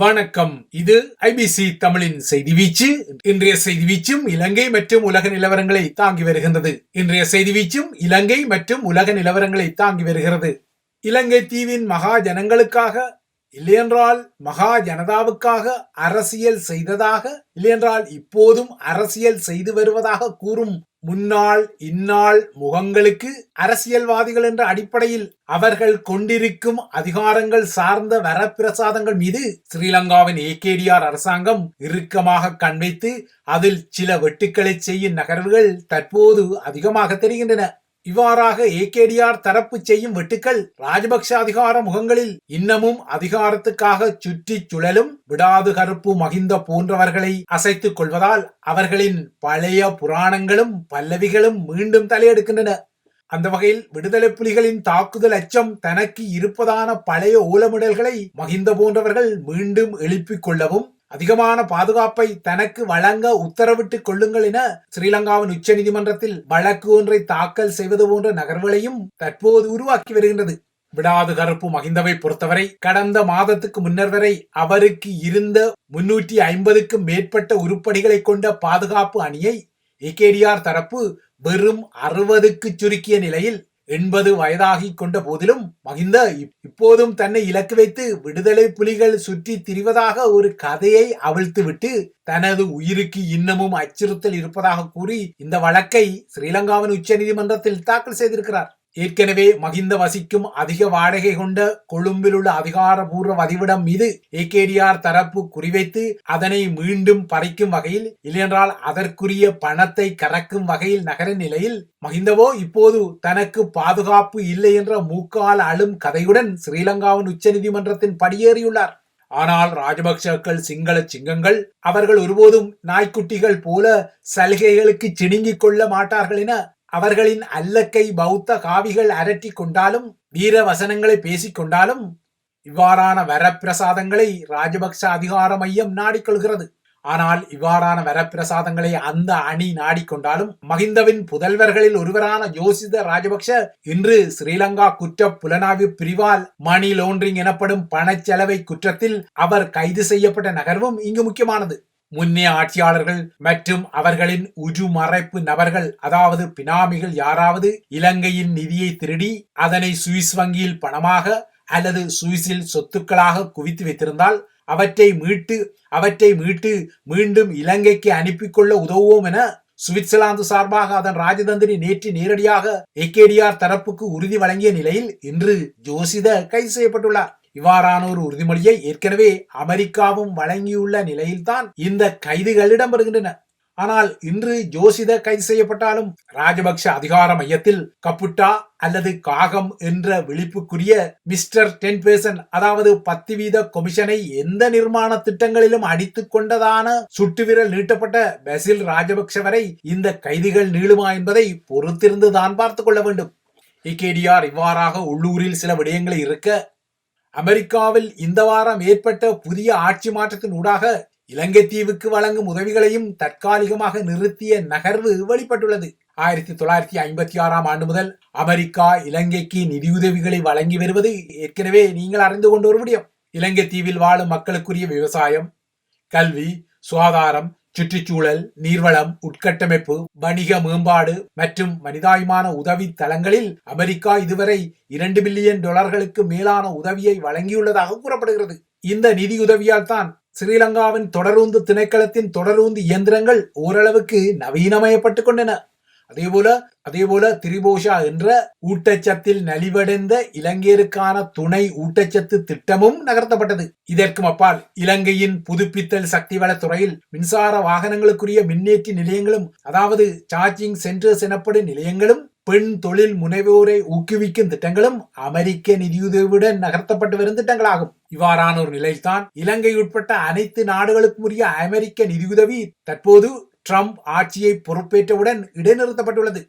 வணக்கம். இது ஐபிசி தமிழின் செய்தி வீச்சு. இன்றைய செய்தி வீச்சும் இலங்கை மற்றும் உலக நிலவரங்களை தாங்கி வருகின்றது. இலங்கை தீவின் மகா ஜனங்களுக்காக இல்லையென்றால் மகா ஜனதாவுக்காக அரசியல் செய்ததாக, இல்லையென்றால் இப்போதும் அரசியல் செய்து வருவதாக கூறும் முன்னாள் இந்நாள் முகங்களுக்கு அரசியல்வாதிகள் என்ற அடிப்படையில் அவர்கள் கொண்டிருக்கும் அதிகாரங்கள் சார்ந்த வரப்பிரசாதங்கள் மீது ஸ்ரீலங்காவின் ஏகேடிஆர் அரசாங்கம் இறுக்கமாக கண் வைத்து அதில் சில வெட்டுக்களை செய்யும் நகர்வுகள் தற்போது அதிகமாக தெரிகின்றன. இவ்வாறாக ஏகேடிஆர் தரப்பு செய்யும் வெட்டுக்கள் ராஜபக்ஷ அதிகார முகங்களில் இன்னமும் அதிகாரத்துக்காக சுற்றி சுழலும் விடாது கருப்பு மகிந்த போன்றவர்களை அசைத்துக் கொள்வதால் அவர்களின் பழைய புராணங்களும் பல்லவிகளும் மீண்டும் தலையெடுக்கின்றன. அந்த வகையில் விடுதலை புலிகளின் தாக்குதல் அச்சம் தனக்கு இருப்பதான பழைய ஓலமிடல்களை மகிந்த போன்றவர்கள் மீண்டும் எழுப்பிக் கொள்ளவும் அதிகமான பாதுகாப்பை தனக்கு வழங்க உத்தரவிட்டுக் கொள்ளுங்கள் என ஸ்ரீலங்காவின் உச்ச நீதிமன்றத்தில் வழக்கு ஒன்றை தாக்கல் செய்வது போன்ற நகர்வுகளையும் தற்போது உருவாக்கி வருகின்றது. விடாது கருப்பு மகிந்தவை பொறுத்தவரை கடந்த மாதத்துக்கு முன்னர் வரை அவருக்கு இருந்த 350க்கும் மேற்பட்ட உருப்படிகளை கொண்ட பாதுகாப்பு அணியை ஏகேடிஆர் தரப்பு வெறும் 60க்கு சுருக்கிய நிலையில் 80 வயதாகி கொண்ட போதிலும் மகிந்த இப்போதும் தன்னை இலக்கு வைத்து விடுதலை புலிகள் சுற்றி திரிவதாக ஒரு கதையை அவிழ்த்துவிட்டு தனது உயிருக்கு இன்னமும் அச்சுறுத்தல் இருப்பதாக கூறி இந்த வழக்கை ஸ்ரீலங்காவின் உச்ச நீதிமன்றத்தில் தாக்கல் செய்திருக்கிறார். ஏற்கனவே மகிந்த வசிக்கும் அதிக வாடகை கொண்ட கொழும்பில் உள்ள அதிகாரபூர்வ வதிவிடம் மீது ஏகேடிஆர் தரப்பு குறிவைத்து அதனை மீண்டும் பறிக்கும் வகையில், இல்லையென்றால் அதற்குரிய பணத்தை கறக்கும் வகையில் நகர நிலையில் மகிந்தவோ இப்போது தனக்கு பாதுகாப்பு இல்லை என்ற மூக்கால் அழும் கதையுடன் ஸ்ரீலங்காவின் உச்ச நீதிமன்றத்தின் படியேறியுள்ளார். ஆனால் ராஜபக்சக்கள் சிங்கள சிங்கங்கள், அவர்கள் ஒருபோதும் நாய்க்குட்டிகள் போல சலுகைகளுக்கு சிணுங்கிக் கொள்ள மாட்டார்கள் என அவர்களின் அல்லக்கை பௌத்த காவிகள் அரட்டி கொண்டாலும் வீர வசனங்களை பேசிக்கொண்டாலும் இவ்வாறான வரப்பிரசாதங்களை ராஜபக்ச அதிகார மையம் நாடிக்கொள்கிறது. ஆனால் இவ்வாறான வரப்பிரசாதங்களை அந்த அணி நாடிக்கொண்டாலும் மகிந்தவின் புதல்வர்களில் ஒருவரான ஜோசித ராஜபக்ஷ இன்று ஸ்ரீலங்கா குற்ற புலனாய்வு பிரிவால் மணி லாண்டரிங் எனப்படும் பணச்செலவை குற்றத்தில் அவர் கைது செய்யப்பட்ட நகர்வும் இங்கு முக்கியமானது. முன்னைய ஆட்சியாளர்கள் மற்றும் அவர்களின் உருமறைப்பு நபர்கள், அதாவது பினாமிகள் யாராவது இலங்கையின் நிதியை திருடி அதனை சுவிஸ் வங்கியில் பணமாக அல்லது சுவிஸில் சொத்துக்களாக குவித்து வைத்திருந்தால் அவற்றை மீட்டு மீண்டும் இலங்கைக்கு அனுப்பி கொள்ள உதவுவோம் என சுவிட்சர்லாந்து சார்பாக அதன் ராஜதந்திரி நேற்று நேரடியாக ஏகேடிஆர் தரப்புக்கு உறுதி வழங்கிய நிலையில் இன்று ஜோசித கைது செய்யப்பட்டுள்ளார். இவ்வாறான ஒரு உறுதிமொழியை ஏற்கனவே அமெரிக்காவும் வழங்கியுள்ள நிலையில்தான் இந்த கைதுகள் இடம்பெறுகின்றன. ஆனால் இன்று ஜோசித கைது செய்யப்பட்டாலும் ராஜபக்ஷ அதிகார மையத்தில் கப்புட்டா அல்லது காகம் என்ற விழிப்புக்குரிய மிஸ்டர் 10%, அதாவது 10% கொமிஷனை எந்த நிர்மாண திட்டங்களிலும் அடித்துக் கொண்டதான சுட்டுவிரல் நீட்டப்பட்ட பசில் ராஜபக்ஷ வரை இந்த கைதுகள் நீளுமா என்பதை பொறுத்திருந்துதான் பார்த்துக் கொள்ள வேண்டும். ஏகேடிஆர் இவ்வாறாக உள்ளூரில் சில விடயங்களை இருக்க, அமெரிக்காவில் இந்த வாரம் ஏற்பட்ட புதிய ஆட்சி மாற்றத்தின் ஊடாக இலங்கை தீவுக்கு வழங்கும் உதவிகளையும் தற்காலிகமாக நிறுத்திய நகர்வு வெளிப்பட்டுள்ளது. 1956ஆம் ஆண்டு முதல் அமெரிக்கா இலங்கைக்கு நிதியுதவிகளை வழங்கி வருவது ஏற்கனவே நீங்கள் அறிந்து கொண்ட ஒரு விடயம். இலங்கை தீவில் வாழும் மக்களுக்குரிய விவசாயம், கல்வி, சுகாதாரம், சுற்றுச்சூழல், நீர்வளம், உட்கட்டமைப்பு, வணிக மேம்பாடு மற்றும் மனிதாயமான உதவி தளங்களில் அமெரிக்கா இதுவரை $2 பில்லியன் மேலான உதவியை வழங்கியுள்ளதாக கூறப்படுகிறது. இந்த நிதியுதவியால் தான் ஸ்ரீலங்காவின் தொடருந்து திணைக்களத்தின் தொடருந்து இயந்திரங்கள் ஓரளவுக்கு நவீனமயப்பட்டுக் கொண்டன. அதேபோல திரிபோஷா என்ற ஊட்டச்சத்தில் நலிவடைந்த இலங்கையருக்கான துணை ஊட்டச்சத்து திட்டமும் நகர்த்தப்பட்டது. இதற்கும் அப்பால் இலங்கையின் புதுப்பித்தல் சக்தி வள துறையில் மின்சார வாகனங்களுக்குரிய மின்னேற்றி நிலையங்களும், அதாவது சார்ஜிங் சென்டர்ஸ் எனப்படும் நிலையங்களும், பெண் தொழில் முனைவோரை ஊக்குவிக்கும் திட்டங்களும் அமெரிக்க நிதியுதவியுடன் நகர்த்தப்பட்டு வரும் திட்டங்களாகும். இவ்வாறான ஒரு நிலையில்தான் இலங்கை உட்பட்ட அனைத்து நாடுகளுக்கும் உரிய அமெரிக்க நிதியுதவி தற்போது ட்ரம்ப் ஆட்சியை பொறுப்பேற்றவுடன் இடைநிறுத்தப்பட்டுள்ளது.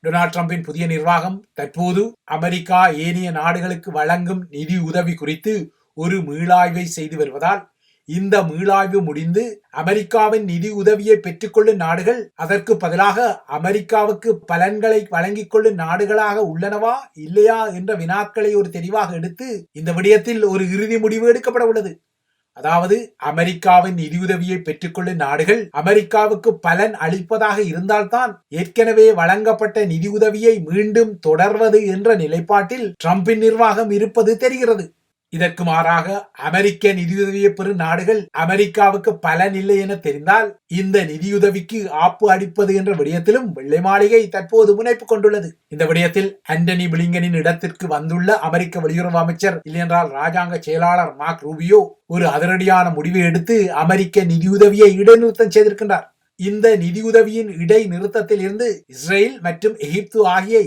டொனால்ட் ட்ரம்பின் புதிய நிர்வாகம் தற்போது அமெரிக்கா ஏனைய நாடுகளுக்கு வழங்கும் நிதி உதவி குறித்து ஒரு மீளாய்வை செய்து வருவதால் இந்த மீளாய்வு முடிந்து அமெரிக்காவின் நிதி உதவியை பெற்றுக்கொள்ளும் நாடுகள் அதற்கு பதிலாக அமெரிக்காவுக்கு பலன்களை வழங்கிக் கொள்ளும் நாடுகளாக உள்ளனவா இல்லையா என்ற வினாக்களை ஒரு தெளிவாக எடுத்து இந்த விடயத்தில் ஒரு இறுதி முடிவு எடுக்கப்பட உள்ளது. அதாவது அமெரிக்காவின் நிதியுதவியை பெற்றுக்கொள்ளும் நாடுகள் அமெரிக்காவுக்கு பலன் அளிப்பதாக இருந்தால்தான் ஏற்கனவே வழங்கப்பட்ட நிதியுதவியை மீண்டும் தொடர்வது என்ற நிலைப்பாட்டில் டிரம்பின் நிர்வாகம் இருப்பது தெரிகிறது. இதற்கு மாறாக அமெரிக்க நிதியுதவியை பெறும் நாடுகள் அமெரிக்காவுக்கு பலன் இல்லை என தெரிந்தால் இந்த நிதியுதவிக்கு ஆப்பு அடிப்பது என்ற விடயத்திலும் வெள்ளை மாளிகை தற்போது முனைப்பு கொண்டுள்ளது. இந்த விடயத்தில் ஆண்டனி பிளிங்கனின் இடத்திற்கு வந்துள்ள அமெரிக்க வெளியுறவு அமைச்சர் இல்லையென்றால் ராஜாங்க செயலாளர் மார்க் ரூபியோ ஒரு அதிரடியான முடிவை எடுத்து அமெரிக்க நிதியுதவியை இடைநிறுத்தம் செய்திருக்கின்றார். இந்த நிதியுதவியின் இடை நிறுத்தத்தில் இருந்து இஸ்ரேல் மற்றும் எகிப்து ஆகிய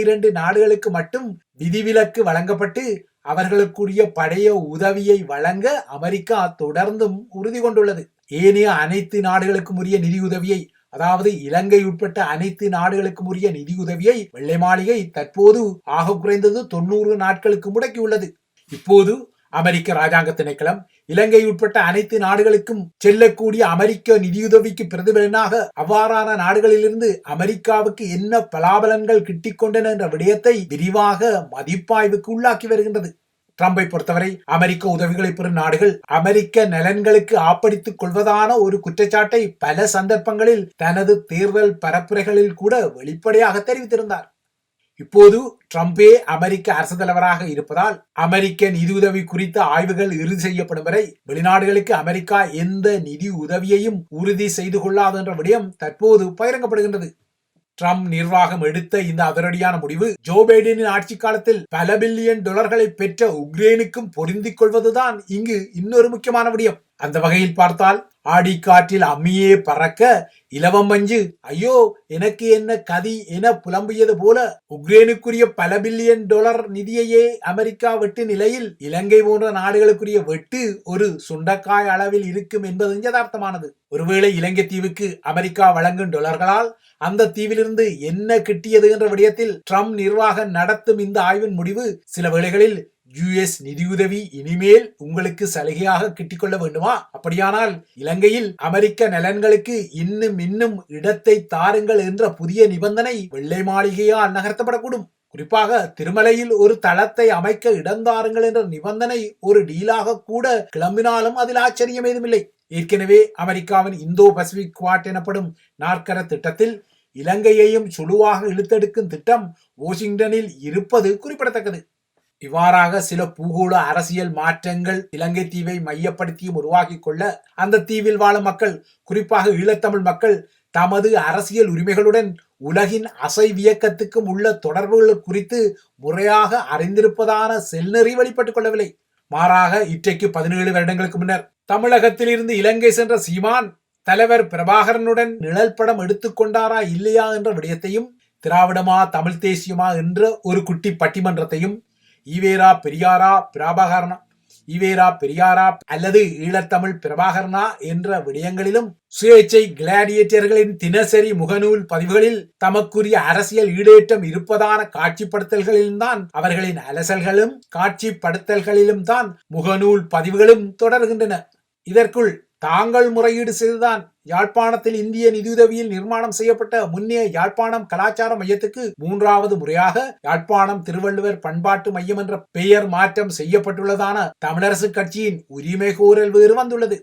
இரண்டு நாடுகளுக்கு மட்டும் விதிவிலக்கு வழங்கப்பட்டு அவர்களுக்குரிய படைய உதவியை வழங்க அமெரிக்கா தொடர்ந்தும் உறுதி கொண்டுள்ளது. ஏனைய அனைத்து நாடுகளுக்கும் உரிய நிதியுதவியை, அதாவது இலங்கை உட்பட்ட அனைத்து நாடுகளுக்கும் உரிய நிதியுதவியை வெள்ளை மாளிகை தற்போது ஆக குறைந்தது 90 நாட்களுக்கு முடக்கியுள்ளது. இப்போது அமெரிக்க ராஜாங்க திணைக்களம் இலங்கை உட்பட்ட அனைத்து நாடுகளுக்கும் செல்லக்கூடிய அமெரிக்க நிதியுதவிக்கு பிரதிபலனாக அவ்வாறான நாடுகளிலிருந்து அமெரிக்காவுக்கு என்ன பலாபலன்கள் கிட்டிக் கொண்டன என்ற விடயத்தை விரிவாக மதிப்பாய்வுக்கு உள்ளாக்கி வருகின்றது. டிரம்பை பொறுத்தவரை அமெரிக்க உதவிகளை பெறும் நாடுகள் அமெரிக்க நலன்களுக்கு ஆப்படித்துக் கொள்வதான ஒரு குற்றச்சாட்டை பல சந்தர்ப்பங்களில் தனது தேர்தல் பரப்புரைகளில் கூட வெளிப்படையாக தெரிவித்திருந்தார். இப்போது டிரம்பே அமெரிக்க அரசு தலைவராக இருப்பதால் அமெரிக்க நிதியுதவி குறித்த ஆய்வுகள் இறுதி செய்யப்படும் வரை வெளிநாடுகளுக்கு அமெரிக்கா எந்த நிதி உதவியையும் உறுதி செய்து கொள்ளாது என்ற விடயம் தற்போது பகிரங்கப்படுகின்றது. டிரம்ப் நிர்வாகம் எடுத்த இந்த அதிரடியான முடிவு ஜோ பைடனின் ஆட்சி காலத்தில் பல பில்லியன் டாலர்களை பெற்ற உக்ரைனுக்கும் பொருந்திக் கொள்வதுதான் இங்கு இன்னொரு முக்கியமான விடயம். அந்த வகையில் பார்த்தால் ஆடி காற்றில் அம்மியே பறக்க இலவம் மஞ்சு ஐயோ எனக்கு என்ன கதி என புலம்பியது போல உக்ரைனுக்குரிய பல பில்லியன் டாலர் நிதியையே அமெரிக்கா வெட்டு நிலையில் இலங்கை போன்ற நாடுகளுக்குரிய வெட்டு ஒரு சுண்டக்காய் அளவில் இருக்கும் என்பது யதார்த்தமானது. ஒருவேளை இலங்கை தீவுக்கு அமெரிக்கா வழங்கும் டாலர்களால் அந்த தீவிலிருந்து என்ன கிட்டியது என்ற விடயத்தில் டிரம்ப் நிர்வாகம் நடத்தும் இந்த ஆய்வின் முடிவு சில வேளைகளில் யுஎஸ் நிதியுதவி இனிமேல் உங்களுக்கு சலுகையாக கிட்டிக்கொள்ள வேண்டுமா, அப்படியானால் இலங்கையில் அமெரிக்க நலன்களுக்கு இன்னும் இடத்தை தாருங்கள் என்ற புதிய நிபந்தனை வெள்ளை மாளிகையால் நகர்த்தப்படக்கூடும். குறிப்பாக திருமலையில் ஒரு தளத்தை அமைக்க இடந்தாருங்கள் என்ற நிபந்தனை ஒரு டீலாக கூட கிளம்பினாலும் அதில் ஆச்சரியம் ஏதுமில்லை. ஏற்கனவே அமெரிக்காவின் இந்தோ பசிபிக் குவாட் எனப்படும் நாற்கர திட்டத்தில் இலங்கையையும் சுழுவாக இழுத்தெடுக்கும் திட்டம் வாஷிங்டனில் இருப்பது குறிப்பிடத்தக்கது. இவ்வாறாக சில பூகோள அரசியல் மாற்றங்கள் இலங்கை தீவை மையப்படுத்தியும் உருவாக்கி கொள்ள அந்த தீவில் வாழும் மக்கள், குறிப்பாக ஈழத்தமிழ் மக்கள் தமது அரசியல் உரிமைகளுடன் உலகின் அசைவியக்கத்துக்கும் உள்ள தொடர்புகள் குறித்து முறையாக அறிந்திருப்பதான செல்நெறி வெளிப்பட்டுக் கொள்ளவில்லை. மாறாக இன்றைக்கு 17 வருடங்களுக்கு முன்னர் தமிழகத்தில் இருந்து இலங்கை சென்ற சீமான் தலைவர் பிரபாகரனுடன் நிழல் படம் எடுத்துக்கொண்டாரா இல்லையா என்ற விடயத்தையும், திராவிடமா தமிழ் தேசியமா என்ற ஒரு குட்டி பட்டிமன்றத்தையும், ஈவேரா பெரியாரா அல்லது ஈழத்தமிழ் பிரபாகரனா என்ற விடயங்களிலும் சுயேச்சை கிளாடியேட்டர்களின் தினசரி முகநூல் பதிவுகளில் தமக்குரிய அரசியல் ஈடேற்றம் இருப்பதான காட்சிப்படுத்தல்களிலும் தான் அவர்களின் அலசல்களும் காட்சிப்படுத்தல்களிலும் தான் முகநூல் பதிவுகளும் தொடர்கின்றன. இதற்குள் தாங்கள் முறையீடு செய்துதான் யாழ்ப்பாணத்தில் இந்திய நிதியுதவியில் நிர்மாணம் செய்யப்பட்ட முன்னைய யாழ்ப்பாணம் கலாச்சார மையத்துக்கு 3வது முறையாக யாழ்ப்பாணம் திருவள்ளுவர் பண்பாட்டு மையம் என்ற பெயர் மாற்றம் செய்யப்பட்டுள்ளதான தமிழரசு கட்சியின் உரிமை கோரல் வேறு வந்துள்ளது.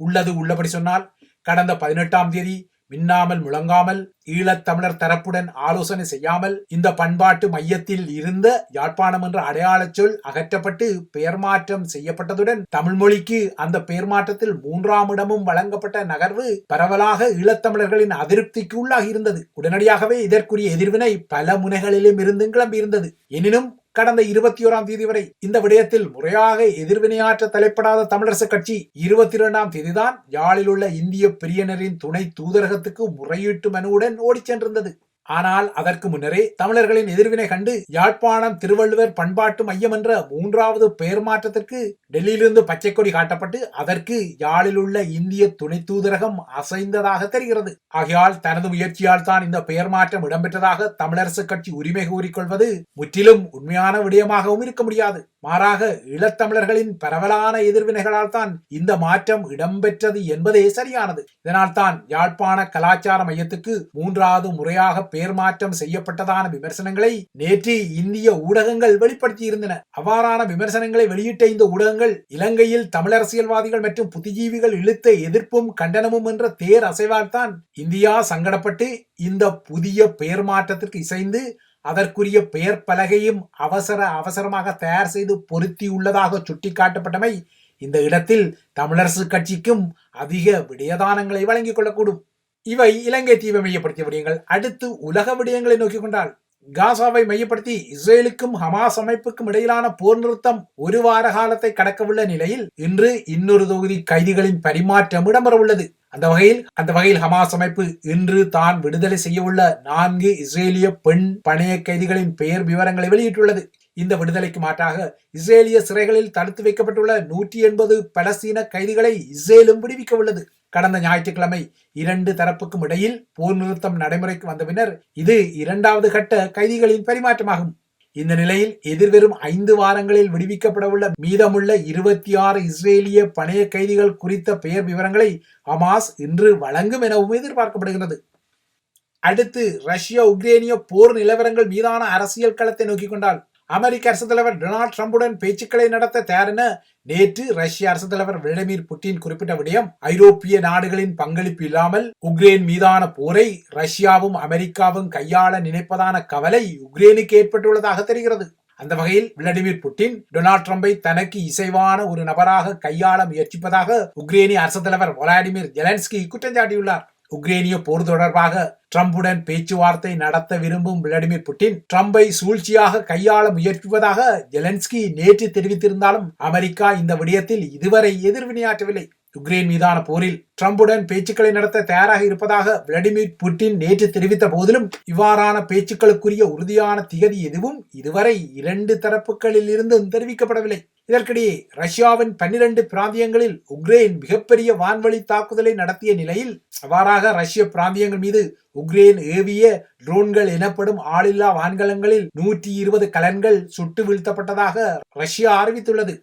உள்ளது உள்ளபடி சொன்னால் கடந்த 18ஆம் தேதி மின்னாமல் முழங்காமல் ஈழத்தமிழர் தரப்புடன் ஆலோசனை செய்யாமல் இந்த பண்பாட்டு மையத்தில் இருந்த யாழ்ப்பாணம் என்ற அடையாள சொல் அகற்றப்பட்டு பெயர் மாற்றம் செய்யப்பட்டதுடன் தமிழ் மொழிக்கு அந்த பெயர் மாற்றத்தில் 3ஆம் இடமும் வழங்கப்பட்ட நகர்வு பரவலாக ஈழத்தமிழர்களின் அதிருப்திக்கு உள்ளாகி இருந்தது. உடனடியாகவே இதற்குரிய எதிர்வினை பல முனைகளிலும் இருந்து கிளம்பியிருந்தது. எனினும் கடந்த 21ஆம் தேதி வரை இந்த விடயத்தில் முறையாக எதிர்வினையாற்ற தலைப்படாத தமிழரசு கட்சி 22ஆம் தேதிதான் யாழில் உள்ள இந்திய பிரியனரின் துணை தூதரகத்துக்கு முறையீட்டு மனுவுடன் ஓடிச் சென்றிருந்தது. ஆனால் அதற்கு முன்னரே தமிழர்களின் எதிர்வினை கண்டு யாழ்ப்பாணம் திருவள்ளுவர் பண்பாட்டு மையம் என்ற 3வது பெயர் மாற்றத்திற்கு டெல்லியிலிருந்து பச்சை கொடி காட்டப்பட்டு அதற்கு யாழில் உள்ள இந்திய துணை தூதரகம் அசைந்ததாக தெரிகிறது. ஆகையால் தனது முயற்சியால் தான் இந்த பெயர் மாற்றம் இடம்பெற்றதாக தமிழரசு கட்சி உரிமை கூறிக்கொள்வது முற்றிலும் உண்மையான விடயமாகவும் இருக்க முடியாது. மாறாக ஈழத்தமிழர்களின் பரவலான எதிர்வினைகளால் தான் இந்த மாற்றம் இடம்பெற்றது என்பதே சரியானது. இதனால் தான் யாழ்ப்பாண கலாச்சார மையத்துக்கு 3வது முறையாக பெயர் மாற்றம் செய்யப்பட்டதான விமர்சனங்களை நேற்று இந்திய ஊடகங்கள் வெளிப்படுத்தியிருந்தன. அவ்வாறான விமர்சனங்களை வெளியிட்ட இந்த ஊடகங்கள் இலங்கையில் தமிழ் அரசியல்வாதிகள் மற்றும் புத்திஜீவிகள் இழுத்த எதிர்ப்பும் கண்டனமும் என்ற தேர் அசைவால் தான் இந்தியா சங்கடப்பட்டு இந்த புதிய பெயர் மாற்றத்திற்கு இசைந்து அதற்குரிய பெயர் பலகையும் அவசரமாக தயார் செய்து பொருத்தியுள்ளதாக சுட்டிக்காட்டப்பட்டமை இந்த இடத்தில் தமிழரசு கட்சிக்கும் அதிக விடயதானங்களை வழங்கிக் கொள்ளக்கூடும். இவை இலங்கை தீவை மையப்படுத்திய விடயங்கள். அடுத்து உலக விடயங்களை நோக்கிக் கொண்டால், காசாவை மையப்படுத்தி இஸ்ரேலுக்கும் ஹமாஸ் அமைப்புக்கும் இடையிலான போர் நிறுத்தம் ஒரு வார காலத்தை கடக்கவுள்ள நிலையில் இன்று இன்னொரு தொகுதி கைதிகளின் பரிமாற்றம் இடம்பெறவுள்ளது. அந்த வகையில் ஹமாஸ் அமைப்பு இன்று தான் விடுதலை செய்யவுள்ள 4 இஸ்ரேலிய பெண் பணைய கைதிகளின் பெயர் விவரங்களை வெளியிட்டுள்ளது. இந்த விடுதலைக்கு மாற்றாக இஸ்ரேலிய சிறைகளில் தடுத்து வைக்கப்பட்டுள்ள 180 பலஸ்தீன கைதிகளை இஸ்ரேலும் விடுவிக்க உள்ளது. கடந்த ஞாயிற்றுக்கிழமை 2 தரப்புக்கும் இடையில் போர் நிறுத்தம் நடைமுறைக்கு வந்த பின்னர் இது 2வது கட்ட கைதிகளின் பரிமாற்றமாகும். இந்த நிலையில் எதிர்வரும் 5 வாரங்களில் விடுவிக்கப்படவுள்ள மீதமுள்ள 26 இஸ்ரேலிய பணைய கைதிகள் குறித்த பெயர் விவரங்களை ஹமாஸ் இன்று வழங்கும் எனவும் எதிர்பார்க்கப்படுகிறது. அடுத்து ரஷ்யா உக்ரேனிய போர் நிலவரங்கள் மீதான அரசியல் களத்தை நோக்கிக் கொண்டால், அமெரிக்க அரசு தலைவர் டொனால்ட் ட்ரம்புடன் பேச்சுக்களை நடத்த தயார் என நேற்று ரஷ்ய அரசு தலைவர் விளாடிமிர் புட்டின் குறிப்பிட்ட விடயம் ஐரோப்பிய நாடுகளின் பங்களிப்பு இல்லாமல் உக்ரைன் மீதான போரை ரஷ்யாவும் அமெரிக்காவும் கையாள நினைப்பதான கவலை உக்ரைனுக்கு ஏற்பட்டுள்ளதாக தெரிகிறது. அந்த வகையில் விளாடிமிர் புட்டின் டொனால்ட் ட்ரம்பை தனக்கு இசைவான ஒரு நபராக கையாள முயற்சிப்பதாக உக்ரைனிய அரசு தலைவர் விளாடிமிர் ஜெலன்ஸ்கி குற்றம் சாட்டியுள்ளார். உக்ரேனிய போர் தொடர்பாக ட்ரம்புடன் பேச்சுவார்த்தை நடத்த விரும்பும் விளாடிமிர் புட்டின் ட்ரம்பை சூழ்ச்சியாக கையாள முயற்சிப்பதாக ஜெலன்ஸ்கி நேற்று தெரிவித்திருந்தாலும் அமெரிக்கா இந்த விடயத்தில் இதுவரை எதிர்வினையாற்றவில்லை. உக்ரைன் மீதான போரில் ட்ரம்புடன் பேச்சுக்களை நடத்த தயாராக இருப்பதாக விளாடிமிர் புட்டின் நேற்று தெரிவித்த போதிலும் இவ்வாறான பேச்சுக்களுக்குரிய உறுதியான திகதி எதுவும் இதுவரை 2 தரப்புகளில் இருந்தும் தெரிவிக்கப்படவில்லை. இதற்கிடையே ரஷ்யாவின் 12 பிராந்தியங்களில் உக்ரைன் மிகப்பெரிய வான்வழி தாக்குதலை நடத்திய நிலையில் அவ்வாறாக ரஷ்ய பிராந்தியங்கள் மீது உக்ரைன் ஏவிய ட்ரோன்கள் எனப்படும் ஆளில்லா வான்கலங்களில் 120 கலன்கள் சுட்டு வீழ்த்தப்பட்டதாக ரஷ்யா அறிவித்துள்ளது.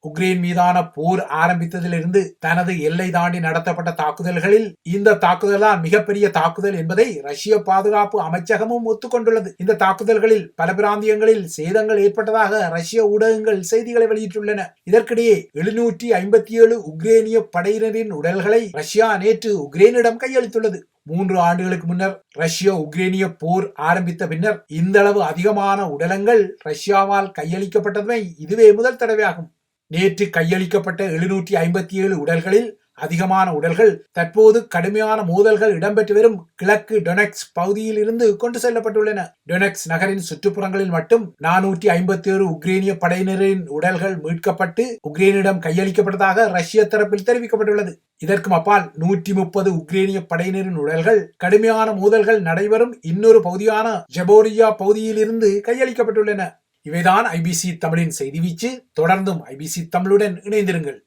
உக்ரைன் மீதான போர் ஆரம்பித்ததிலிருந்து தனது எல்லை தாண்டி நடத்தப்பட்ட தாக்குதல்களில் இந்த தாக்குதல் தான் மிகப்பெரிய தாக்குதல் என்பதை ரஷ்ய பாதுகாப்பு அமைச்சகமும் ஒத்துக்கொண்டுள்ளது. இந்த தாக்குதல்களில் பல பிராந்தியங்களில் சேதங்கள் ஏற்பட்டதாக ரஷ்ய ஊடகங்கள் செய்திகளை வெளியிட்டுள்ளன. இதற்கிடையே 757 உக்ரேனிய படையினரின் உடல்களை ரஷ்யா நேற்று உக்ரைனிடம் கையளித்துள்ளது. 3 ஆண்டுகளுக்கு முன்னர் ரஷ்ய உக்ரேனிய போர் ஆரம்பித்த பின்னர் இந்த அளவு அதிகமான உடலங்கள் ரஷ்யாவால் கையளிக்கப்பட்டதுமே இதுவே முதல் தடவையாகும். நேற்று கையளிக்கப்பட்ட 757 உடல்களில் அதிகமான உடல்கள் தற்போது கடுமையான மோதல்கள் இடம்பெற்று வரும் கிழக்கு டொனெக்ஸ் பகுதியில் இருந்து கொண்டு செல்லப்பட்டுள்ளன. டொனெக்ஸ் நகரின் சுற்றுப்புறங்களில் மட்டும் 451 உக்ரேனிய படையினரின் உடல்கள் மீட்கப்பட்டு உக்ரைனிடம் கையளிக்கப்பட்டதாக ரஷ்ய தரப்பில் தெரிவிக்கப்பட்டுள்ளது. இதற்கும் அப்பால் 130 உக்ரேனிய படையினரின் உடல்கள் கடுமையான மோதல்கள் நடைபெறும் இன்னொரு பகுதியான ஜபோரியா பகுதியில் இருந்து கையளிக்கப்பட்டுள்ளன. இவைதான் ஐபிசி தமிழின் செய்தி வீச்சு. தொடர்ந்தும் ஐபிசி தமிழுடன் இணைந்திருங்கள்.